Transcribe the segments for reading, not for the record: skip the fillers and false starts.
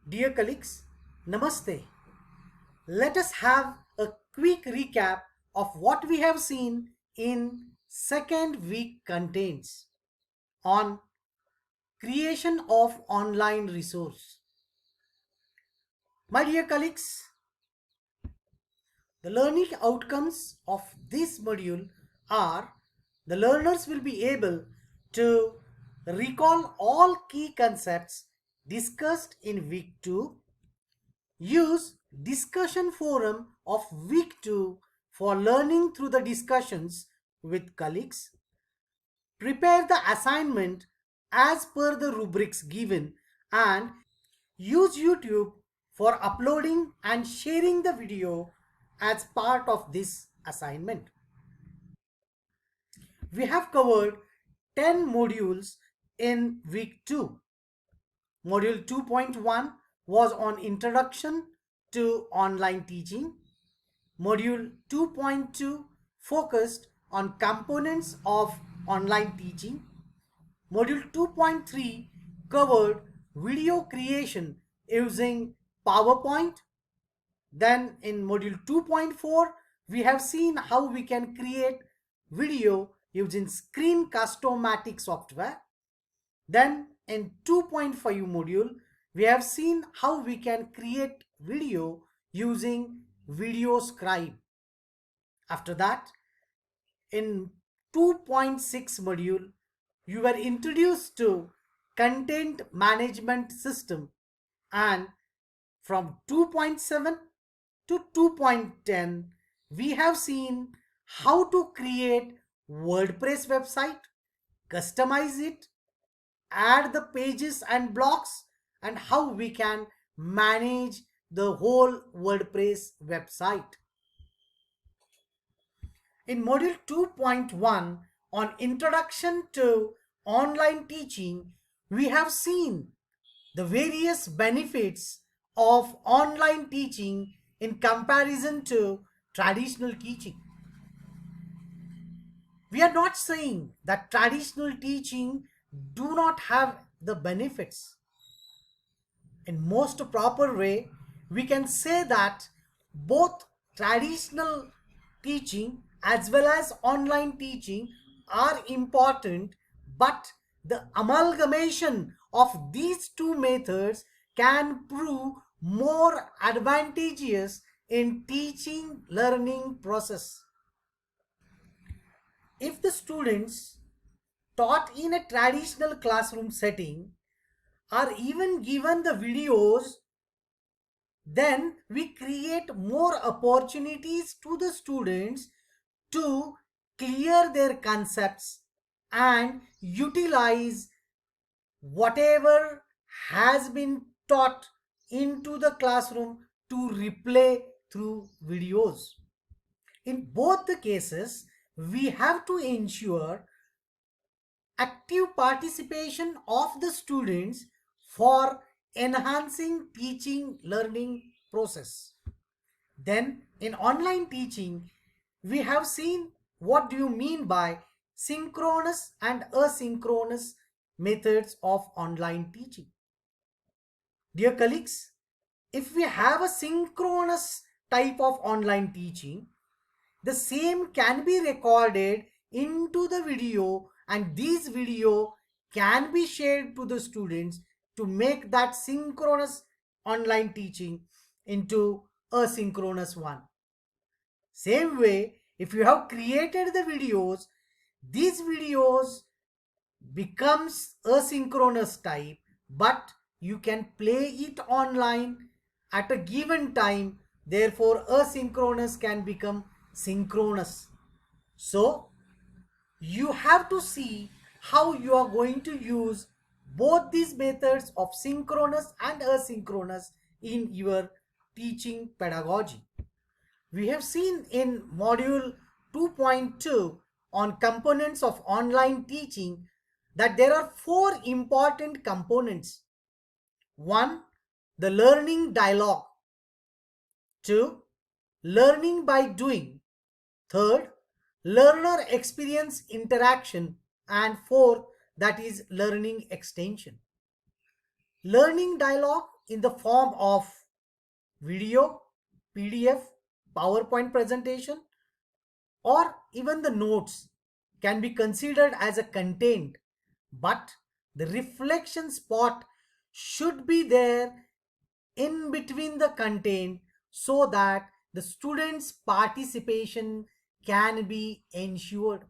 Dear colleagues, Namaste. Let us have a quick recap of what we have seen in second week contents on creation of online resource. My dear colleagues, the learning outcomes of this module are the learners will be able to recall all key concepts discussed in week 2. Use discussion forum of week 2 for learning through the discussions with colleagues. Prepare the assignment as per the rubrics given and use YouTube for uploading and sharing the video as part of this assignment. We have covered 10 modules in week 2. Module 2.1 was on Introduction to Online Teaching. Module 2.2 focused on components of online teaching. Module 2.3 covered video creation using PowerPoint. Then in Module 2.4, we have seen how we can create video using Screencast-O-Matic software. Then in 2.5 module, we have seen how we can create video using VideoScribe. After that, in 2.6 module, you were introduced to content management system, and from 2.7 to 2.10, we have seen how to create WordPress website, customize it, add the pages and blocks, and how we can manage the whole WordPress website. In module 2.1 on Introduction to Online Teaching, we have seen the various benefits of online teaching in comparison to traditional teaching. We are not saying that traditional teaching do not have the benefits. In most proper way, we can say that both traditional teaching as well as online teaching are important, but the amalgamation of these two methods can prove more advantageous in teaching learning process. If the students taught in a traditional classroom setting are even given the videos, then we create more opportunities to the students to clear their concepts and utilize whatever has been taught into the classroom to replay through videos. In both the cases, we have to ensure active participation of the students for enhancing teaching learning process. Then in online teaching, we have seen what do you mean by synchronous and asynchronous methods of online teaching. Dear colleagues, if we have a synchronous type of online teaching, the same can be recorded into the video, and this video can be shared to the students to make that synchronous online teaching into asynchronous one. Same way, if you have created the videos, these videos becomes asynchronous type, but you can play it online at a given time. Therefore, asynchronous can become synchronous. So you have to see how you are going to use both these methods of synchronous and asynchronous in your teaching pedagogy. We have seen in module 2.2 on components of online teaching that there are 4 important components. 1. The learning dialogue. 2. Learning by doing. 3rd, learner experience interaction. And 4th, that is learning extension. Learning dialogue in the form of video, PDF, PowerPoint presentation, or even the notes can be considered as a content, but the reflection spot should be there in between the content so that the students' participation can be ensured.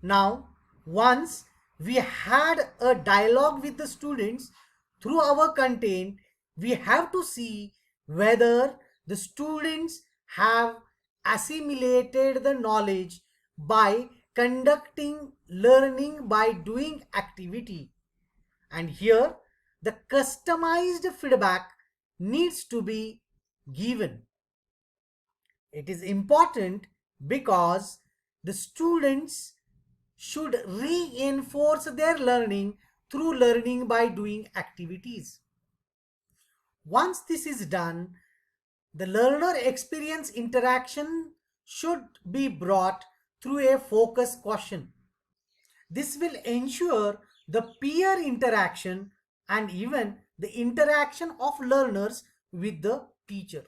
Now, once we had a dialogue with the students through our content, we have to see whether the students have assimilated the knowledge by conducting learning by doing activity. And here, the customized feedback needs to be given. It is important because the students should reinforce their learning through learning by doing activities. Once this is done, the learner experience interaction should be brought through a focus question. This will ensure the peer interaction and even the interaction of learners with the teacher.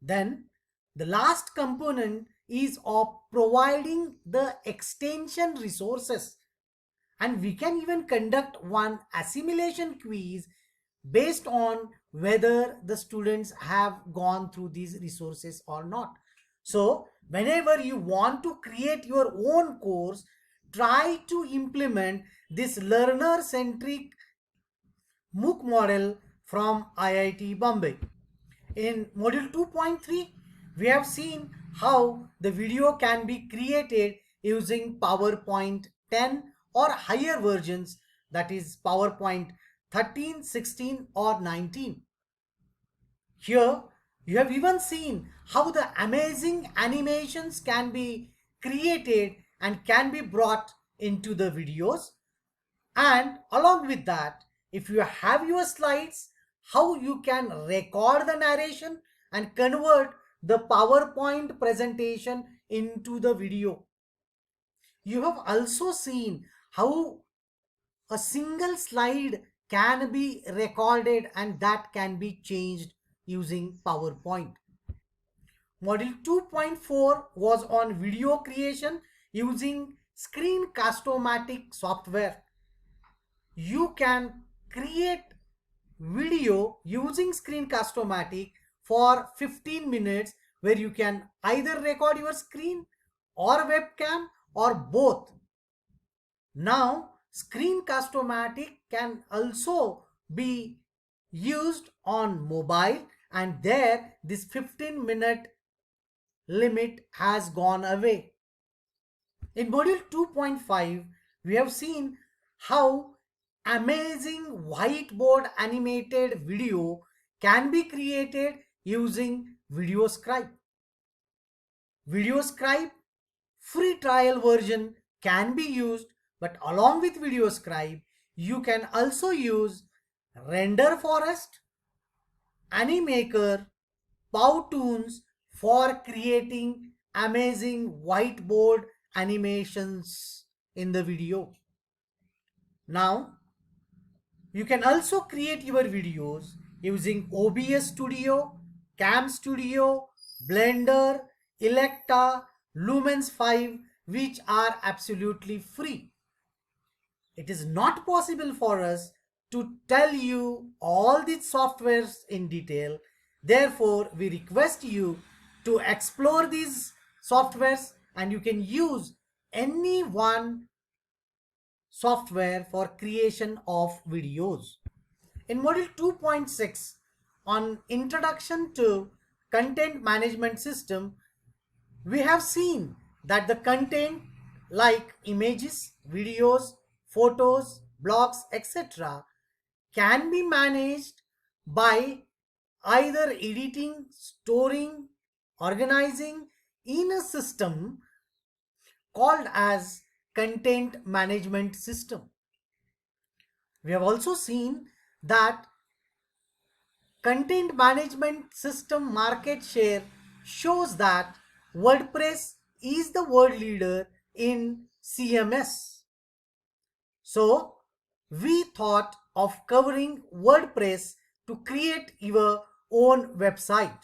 Then the last component is of providing the extension resources, and we can even conduct one assimilation quiz based on whether the students have gone through these resources or not. So whenever you want to create your own course, try to implement this learner centric MOOC model from IIT Bombay. In module 2.3, we have seen how the video can be created using PowerPoint 10 or higher versions, that is PowerPoint 13, 16 or 19. Here you have even seen how the amazing animations can be created and can be brought into the videos. And along with that, if you have your slides, how you can record the narration and convert the PowerPoint presentation into the video. You have also seen how a single slide can be recorded and that can be changed using PowerPoint. Module 2.4 was on video creation using Screencast-O-Matic software. You can create video using Screencast-O-Matic for 15 minutes, where you can either record your screen or webcam or both. Now Screencast-O-Matic can also be used on mobile, and there this 15-minute limit has gone away. In module 2.5, we have seen how amazing whiteboard animated video can be created using VideoScribe. VideoScribe free trial version can be used, but along with VideoScribe, you can also use Render Forest, Animaker, Powtoons for creating amazing whiteboard animations in the video. Now, you can also create your videos using OBS Studio, Cam Studio, Blender, Electa, Lumens 5, which are absolutely free. It is not possible for us to tell you all these softwares in detail. Therefore, we request you to explore these softwares, and you can use any one software for creation of videos. In module 2.6 on Introduction to Content Management System, we have seen that the content like images, videos, photos, blogs, etc. can be managed by either editing, storing, organizing in a system called as content management system. We have also seen that content management system market share shows that WordPress is the world leader in CMS. So we thought of covering WordPress to create your own website.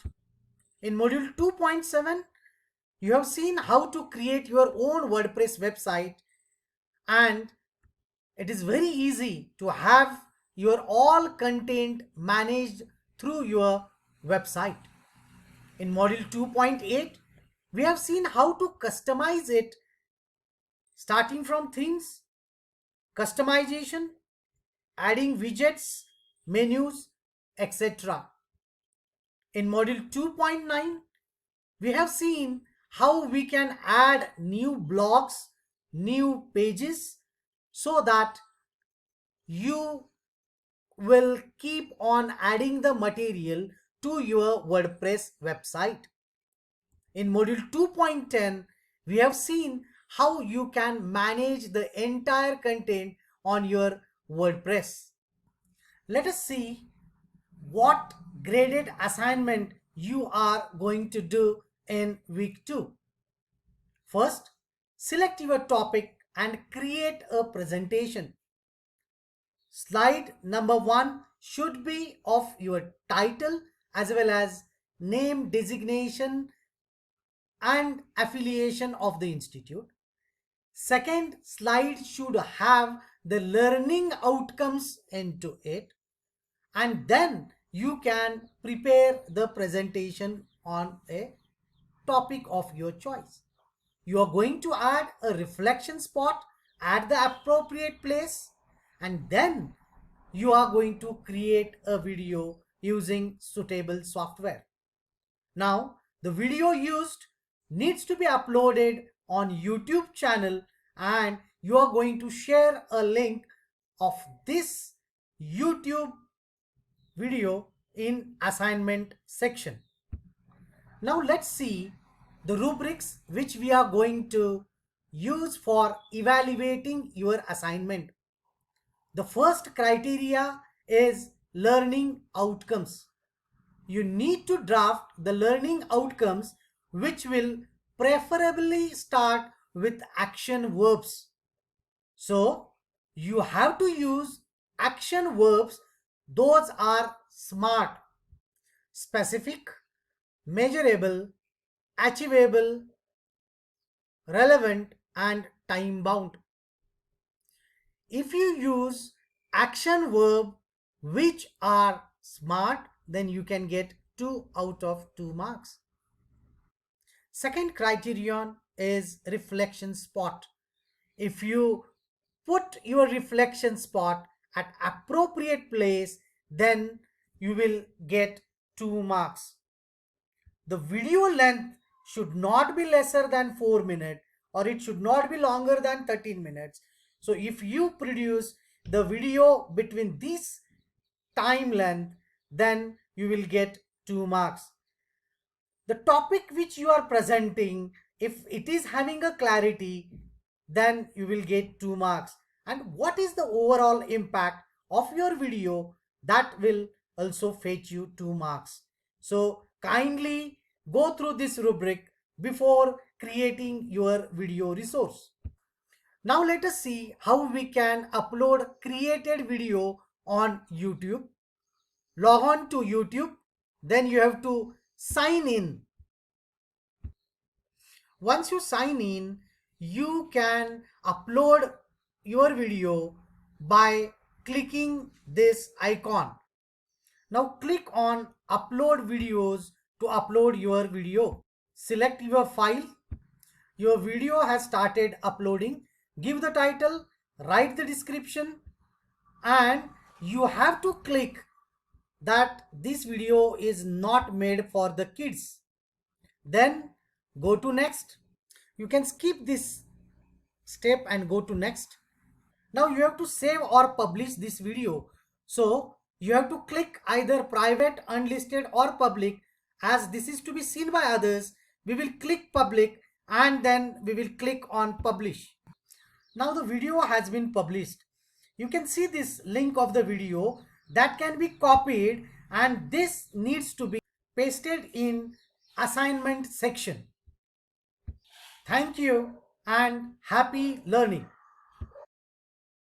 In module 2.7, you have seen how to create your own WordPress website, and it is very easy to have your all content managed through your website. In module 2.8, we have seen how to customize it, starting from themes, customization, adding widgets, menus, etc. In module 2.9, we have seen how we can add new blogs, new pages, so that you will keep on adding the material to your WordPress website. In module 2.10, we have seen how you can manage the entire content on your WordPress. Let us see what graded assignment you are going to do in week 2. First, select your topic and create a presentation. Slide number 1 should be of your title as well as name, designation and affiliation of the institute. Second slide should have the learning outcomes into it, and then you can prepare the presentation on a topic of your choice. You are going to add a reflection spot at the appropriate place, and then you are going to create a video using suitable software. Now, the video used needs to be uploaded on YouTube channel, and you are going to share a link of this YouTube video in assignment section. Now let's see the rubrics which we are going to use for evaluating your assignment. The first criteria is learning outcomes. You need to draft the learning outcomes which will preferably start with action verbs. So you have to use action verbs. Those are SMART: specific, measurable, achievable, relevant, and time bound. If you use action verb which are SMART, then you can get 2 out of 2 marks. Second criterion is reflection spot. If you put your reflection spot at appropriate place, then you will get 2 marks. The video length should not be lesser than 4 minutes, or it should not be longer than 13 minutes. So if you produce the video between this time length, then you will get 2 marks. The topic which you are presenting, if it is having a clarity, then you will get 2 marks. And what is the overall impact of your video, that will also fetch you 2 marks. So kindly go through this rubric before creating your video resource. Now let us see how we can upload created video on YouTube. Log on to YouTube, then you have to sign in. Once you sign in, you can upload your video by clicking this icon. Now click on upload videos to upload your video. Select your file. Your video has started uploading. Give the title, write the description, and you have to click that this video is not made for the kids. Then go to next. You can skip this step and go to next. Now you have to save or publish this video. So you have to click either private, unlisted or public. As this is to be seen by others, we will click public and then we will click on publish. Now the video has been published. You can see this link of the video that can be copied, and this needs to be pasted in assignment section. Thank you and happy learning.